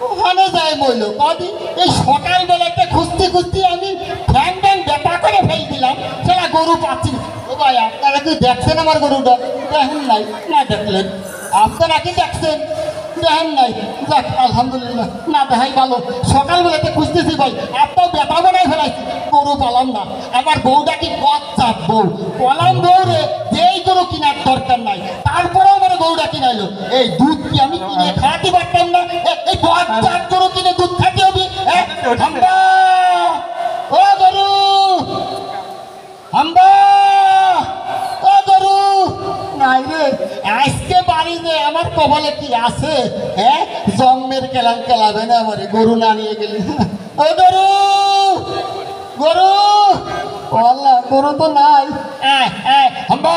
ওখানে যাই বলল কদি এই সকালবেলাতে খুঁজতে খুঁজতে আমি ফ্যান ফ্যান ব্যাপা করে ফেল দিলাম, সেটা গরু পাচ্ছি। ও ভাই আপনারা কি দেখছেন আমার গরুটা? দেখেন নাই? না দেখলেন? আপনারা কি দেখছেন? দেখেন নাই? যাক আলহামদুলিল্লাহ, না দেখাই ভালো। সকালবেলাতে খুঁজতেছি ভাই, আপনার ব্যাপা বানাই ফেলাইছি, গরু পালাম না। আমার বউটা কি বচ্চার বউ, পলাম বউ রে, যেই গরু কেনার দরকার নাই, তারপরেও আমার গরুটা কিনাইলো। এই দুধ কি আমি কিনে খাওয়াতে পারতাম না? এই বচ্চার গরু কিনে দুধ খাতে হবে? ও গরু হাম্বা, ও গরু নাই রে, আজকে বাড়িতে আমার কপালে কি আছে? হ্যাঁ, জন্মের কেলান কেলাবে না আমার, গরু না নিয়ে গেলি। ও গরু, গরু, আল্লাহ গরু তো নাই। হাম্বা,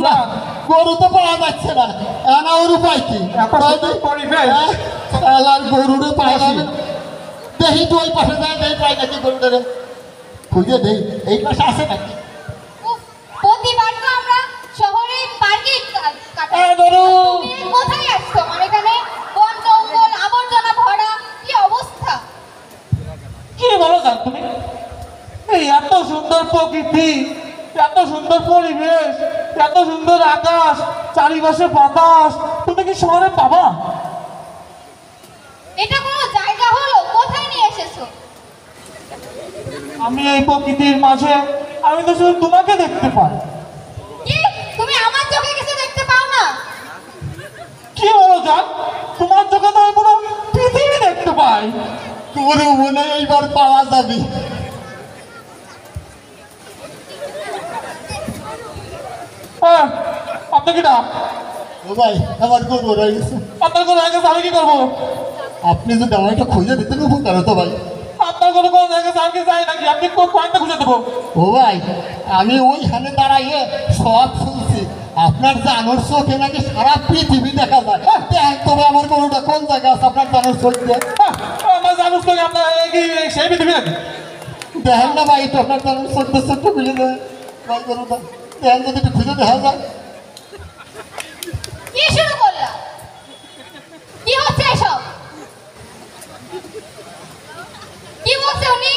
না গরু তো পাওয়া যাচ্ছে না, না ওর উপায় কি? গরুরে পাওয়া যাবে না, দেখি তো ওই পাশে যায়, দেখি পাই নাকি গরুটা রে, খুঁজে দেই এই পাশে আছে নাকি। প্রতিবার তো আমরা শহরে পার্কে কোথায় আসছো? আমার এখানে বন জঙ্গল আবর্জনা ভরা, কি অবস্থা! কি বলো জান তুমি? এই এত সুন্দর প্রকৃতি, এত সুন্দর পরিবেশ, এত সুন্দর আকাশ, চারিপাশে বাতাস, তুমি কি শহরে পাবা? এটা কোনো জায়গা হলো? কোথায় নিয়ে এসেছো? আমি এই প্রকৃতির মাঝে, আমি তো শুধু তোমাকে দেখতে পাই। কি তুমি আমার চোখে কিছু দেখতে পাও না? কি বলো জান, তোমার চোখে তো আমি পুরো পৃথিবী দেখতে পাই। গরু মনে হয় এইবার পাওয়া যাবে। হ্যাঁ, আপনি কি না? ও ভাই আমার গরু রয়ে গেছে। আপনার কোনো জায়গা আমি কি করবো? আপনি যদি আমার একটা খুঁজে দিতেন উপকার হতো ভাই। আপনার কোনো কোন জায়গায় আমি যাই নাকি? আপনি কোন পয়েন্টটা খুঁজে দেবো? ও ভাই আমি ওইখানে দাঁড়াইয়ে সব শুনছি, আপনার জানোর চোখে নাকি সারা পৃথিবী দেখা যায়। দেখ তবে আমার গরুটা কোন জায়গায় আছে আপনার জানোর চোখে? আমার জানুস তো আপনার কি সেই পৃথিবী নাকি? দেখেন না ভাই, তো আপনার জানোর ছোট্ট ছোট্ট মিলে যায় ভাই গরুটা, দেখেন যদি একটু খুঁজে দেখা যায়। কি শুরু করলা? কি হচ্ছে এসব? কি বলছে উনি?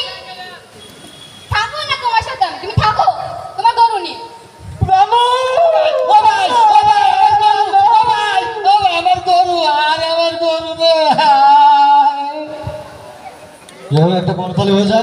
থাকো না তোমার সাথে আমি, তুমি থাকো তোমার গরু নিয়ে। রামু! ও ভাই, ও ভাই, আমার গরু, ও ভাই, ও ভাই, আমার গরু, আরে আমার গরু রে। একটা করতালি হয়ে যায়।